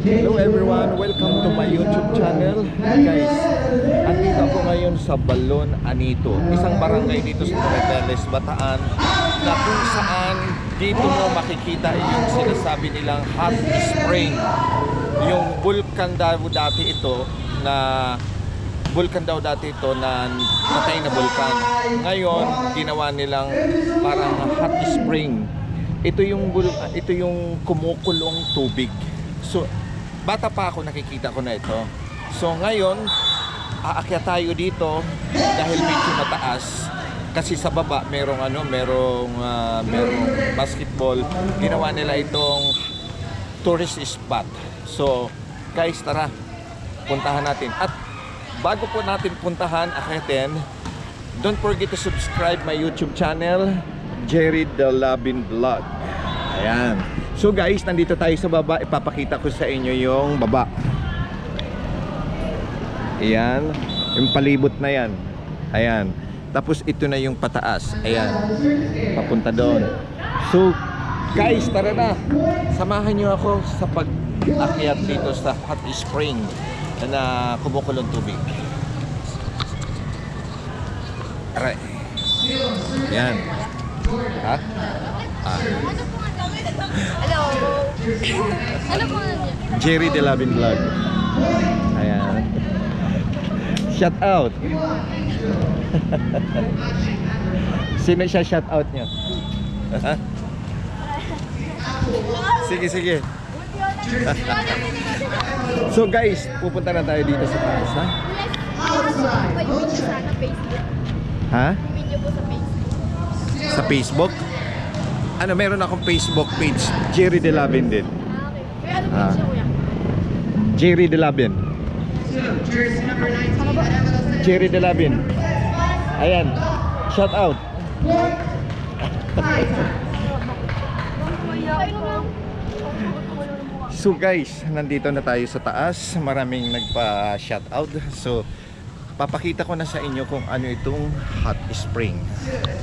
Hello everyone, welcome to my YouTube channel. Guys, andito ako ngayon sa Balon Anito, isang barangay dito sa Corrientes, Bataan, na kung saan dito mo makikita yung sinasabi nilang hot spring. Yung vulkan daw dati ito na patay na vulkan. Ngayon, ginawa nilang parang hot spring. Ito yung kumukulong tubig. So, bata pa ako, nakikita ko na ito. So ngayon, aakyat tayo dito dahil medyo mataas. Kasi sa baba merong basketball. Ginawa nila itong tourist spot. So guys, tara, puntahan natin. At bago po natin puntahan, akyatin, don't forget to subscribe my YouTube channel, Jerry Delabin Vlog. Ayan. So guys, nandito tayo sa baba. Ipapakita ko sa inyo yung baba. Ayan, yung palibot na yan. Ayan. Tapos ito na yung pataas. Ayan, papunta doon. So guys, tara na. Samahan nyo ako sa pag-akyat dito sa hot spring na kumukulong tubig. Aray. Ayan. Ha? Hello. Ano po niya? Jerry Delabin Vlog. Ayan. Shout out. Sino siya shout out niyo? Sige. So guys, pupunta na tayo dito sa taas, ha? May video sana Facebook. Ha? Video po sa Facebook. Sa Facebook? Ano, meron akong Facebook page, Jerry Delabin din. Okay. May ano Ah. page kuya? Jerry Delabin. Jerry Delabin. Ayan. Shout out. So guys, nandito na tayo sa taas. Maraming nagpa-shout out. So papakita ko na sa inyo kung ano itong hot spring.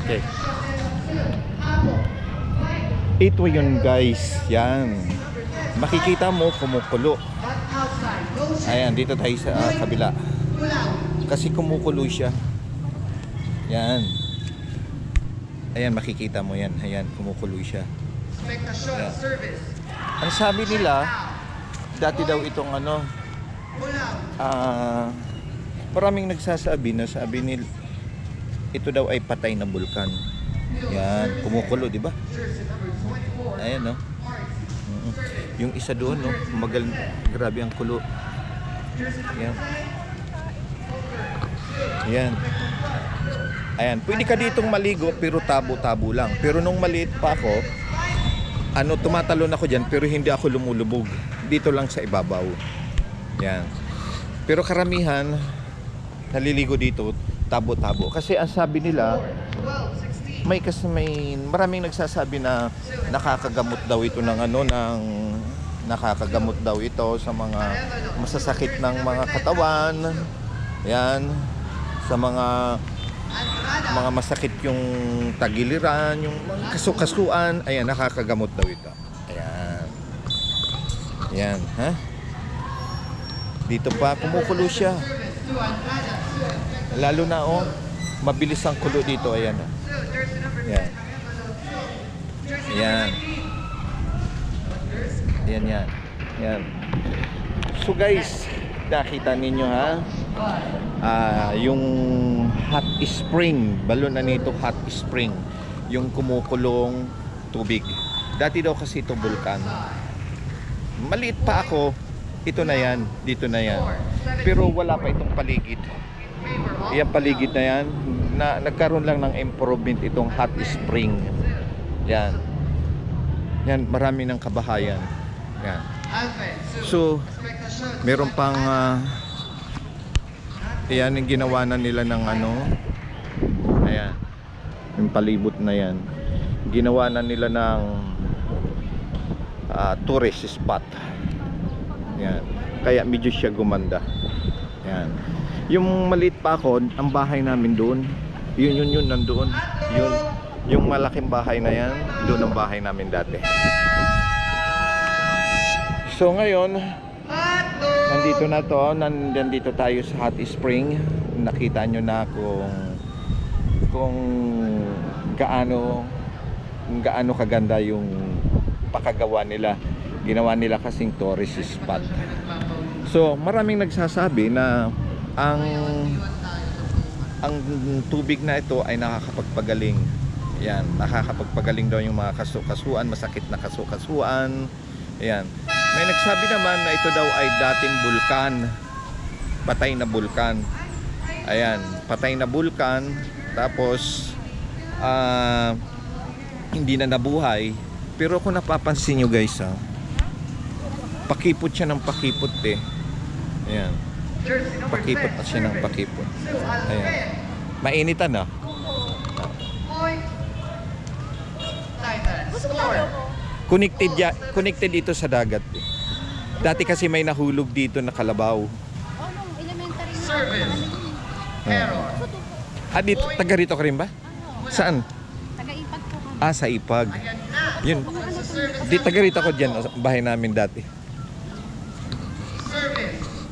Okay. Ito yun guys. Yan. Makikita mo kumukulo. Ayan, dito tayo sa kabila. Kasi kumukulo siya. Yan. Ayan, makikita mo yan. Ayan, kumukulo siya. Ayan. Ang sabi nila, dati daw itong maraming nagsasabi na sabi nila ito daw ay patay na bulkan. Yan, kumukulo, di ba? Ayan, no? Yung isa doon, no? Grabe ang kulo. Yan. Ayan. Ayan, pwede ka ditong maligo pero tabo-tabo lang. Pero nung maliit pa ako, tumatalon ako dyan pero hindi ako lumulubog. Dito lang sa ibabaw. Yan. Pero karamihan, naliligo dito, tabo-tabo. Kasi ang sabi nila, maraming nagsasabi na nakakagamot daw ito nakakagamot daw ito sa mga masasakit ng mga katawan. Yan, sa mga masakit yung tagiliran, yung kasukasuan, ayan, nakakagamot daw ito. Ayan. Ayan, ha? Dito pa kumukulo siya. Lalo na mabilis ang kulo dito, ayan. Ayan. Ayan. Ayan. Ayan. So guys, nakita ninyo, ha? Yung hot spring, Balon Anito hot spring, yung kumukulong tubig. Dati daw kasi ito bulkan. Maliit pa ako, ito na yan, dito na yan. Pero wala pa itong paligid. Yung paligid na yan, nagkaroon lang ng improvement itong hot spring. Yan. Yan, marami ng kabahayan. Yan. So, meron pang ayan, yung ginawa na nila ng ayan, yung palibot na yan, ginawa na nila ng tourist spot. Yan, kaya medyo siya gumanda. Yan, yung maliit pa ako, ang bahay namin doon, yun nandoon, yung malaking bahay na yan, doon ang bahay namin dati. So ngayon, Nandito na to, nandito tayo sa hot spring. Nakita nyo na kung gaano kaganda yung pakagawa nila. Ginawa nila kasing tourist spot. So, maraming nagsasabi na ang tubig na ito ay nakakapagpagaling. Yan, nakakapagpagaling daw yung mga kasukasuan, masakit na kasukasuan. Ayan. May nagsabi naman na ito daw ay dating bulkan. Patay na bulkan. Ayan, patay na bulkan. Tapos hindi na nabuhay. Pero kung napapansin nyo guys, pakipot siya ng pakipot eh. Ayan. Pakipot na siya ng pakipot. Ayan. Mainitan na. Gusto ko lang Connected ito sa dagat eh. Dati kasi may nahulog dito na kalabaw. nung elementary na. Dito, taga rito ka rin ba? Saan? Taga-ipag po kami. Sa Ipag. Yun. Di taga rito ako dyan, bahay namin dati.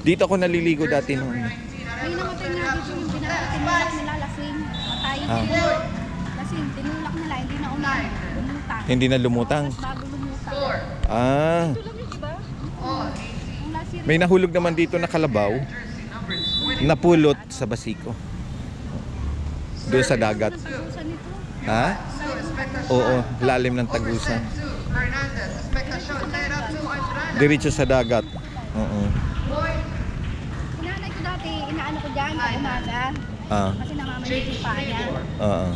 Dito ako naliligo dati nung. May namatay nga dito yung tinulak nila, lasing. Matay. Lasing, tinulak nila, hindi na ulan. Lumutang. Hindi na lumutang. Tapos bago lumutang. Ah. Ito lang yung iba. Yung last year, May nahulog naman dito na kalabaw. Napulot sa Basico. Doon sa dagat. tagusan nito. Ha? Oo, lalim ng tagusan. Diretso sa dagat. Oo. Inanay ko dati, inaano ko dyan pag umaga. Ah. Kasi namamalit yung paa niya. Oo.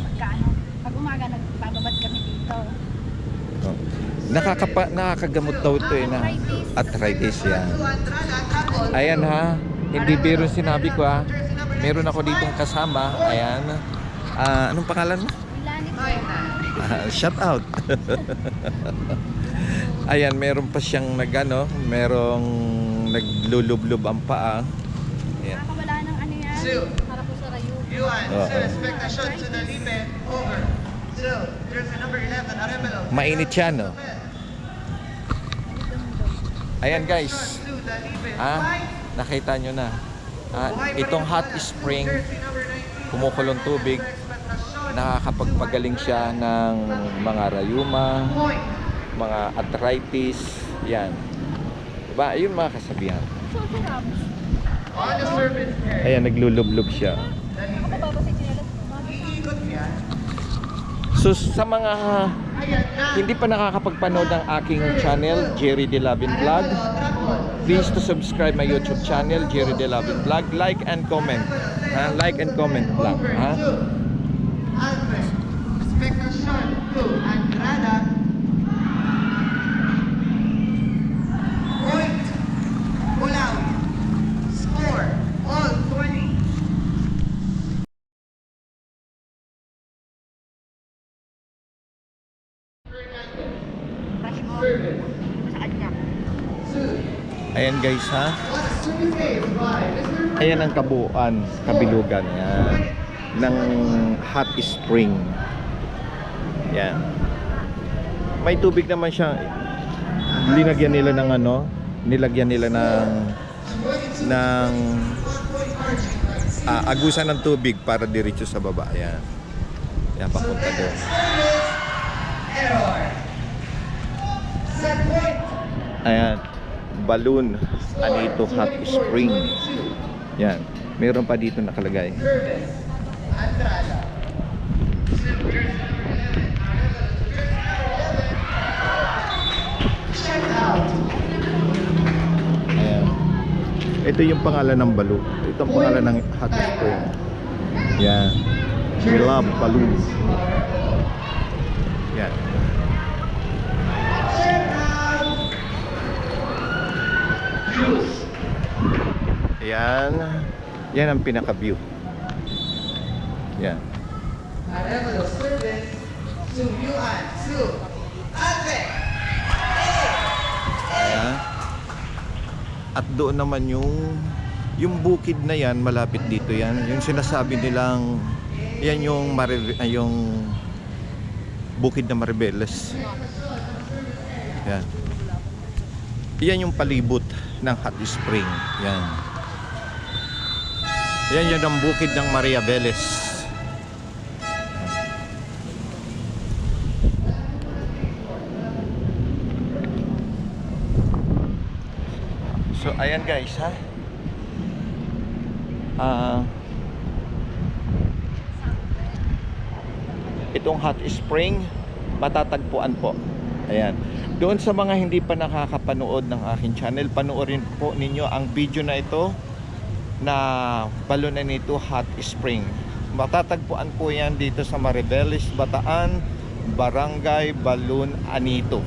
Pag umaga, nagbababad kami dito. Oh. Nakakagamot daw ito eh na arthritis yan. Ayan ha, hindi biro sinabi ko ha. Meron ako ditong kasama. Ayan. Anong pangalan mo? Ilanit ko. Shout out. Ayan, meron pa siyang merong naglulublob ang paa. Ayan. Nakakawala ng ano yan. Para po sa rayo. Oo. Mainit siya, no? Ayan guys. Nakita nyo na. Itong hot spring, kumukulong tubig, nakakapagpagaling siya ng mga rayuma, mga arthritis, yan. Diba? Ayun mga kasabihan. So, sarap. Ayan, naglulublob siya. Nakababa sa chinelas. So sa mga hindi pa nakakapagpanood ng aking channel, Jerry De Lavin Vlog, please to subscribe my YouTube channel, Jerry De Lavin Vlog. Like and comment. Like and comment lang. Score all 20. Brush mo. Saan niya? Ayan guys ha. Ayan ang kabuuan, kabilugan yan, ng hot spring. Yan. May tubig naman siya. Linagyan nila ng nilagyan nila ng agusan ng tubig para diretso sa baba. Ayan. Yan, papunta doon. Ayan. Balloon. Anito Hot Spring. Yan. Meron pa dito nakalagay. Ayan. Ito yung pangalan ng balloon. Ito ang pangalan ng hot spring. Yan. We love balloon. Yan. Ayan. Yan ang pinaka-view. Yan. Ayan. At doon naman yung bukid na yan, malapit dito yan. Yung sinasabi nilang yan yung bukid na Maribeles. Yan. Yan yung palibot ng hot spring. Yan. Yan yun ang bukid ng Maria Velez. So ayan guys ha. Itong hot spring matatagpuan po. Ayan. Doon sa mga hindi pa nakakapanood ng aking channel, panoorin po ninyo ang video na ito na Balon Anito Hot Spring. Matatagpuan po yan dito sa Mariveles, Bataan, Barangay Balon Anito.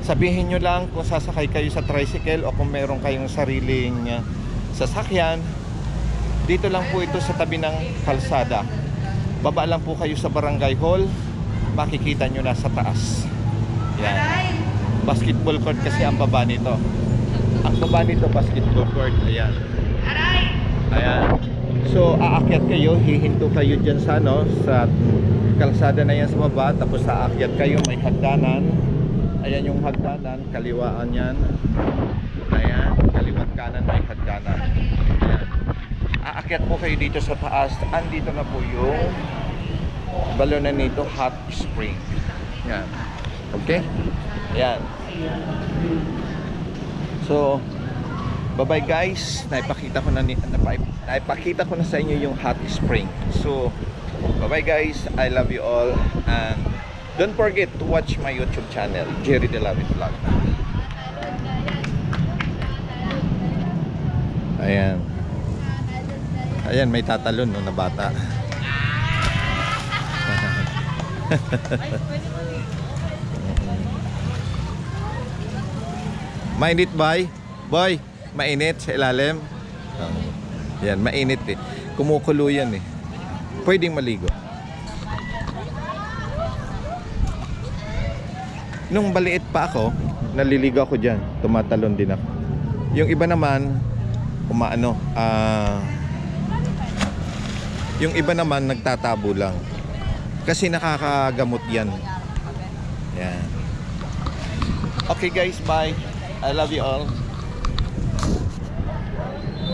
Sabihin nyo lang kung sasakay kayo sa tricycle o kung meron kayong sariling sasakyan. Dito lang po ito sa tabi ng kalsada. Baba lang po kayo sa Barangay Hall, makikita nyo na sa taas. Yan. Basketball court kasi ang baba nito. Ang baba nito basketball court. Ayan. Ayan. So aakyat kayo, hihinto kayo dyan sa sa kalsada na yan sa baba. Tapos aakyat kayo, may hagdanan. Ayan yung hagdanan, kaliwaan yan. Ayan, kaliwat kanan may hagdanan. Ayan. Aakyat po kayo dito sa taas. Andito na po yung Balon Anito Hot Spring. Yan. Okay? Yan. So, bye-bye guys. Naipakita ko na sa inyo yung hot spring. So, bye-bye guys. I love you all. And don't forget to watch my YouTube channel, Jerry De Lavit Vlog. Ayan. Ayan, may tatalon na bata. Mainit boy? Boy, mainit sa ilalim? Yan, mainit eh. Kumukulo yan eh. Pwedeng maligo. Nung baliit pa ako, naliligo ako dyan. Tumatalon din ako. Yung iba naman, yung iba naman nagtatabo lang. Kasi nakakagamot yan. Yan. Okay guys, bye. I love you all.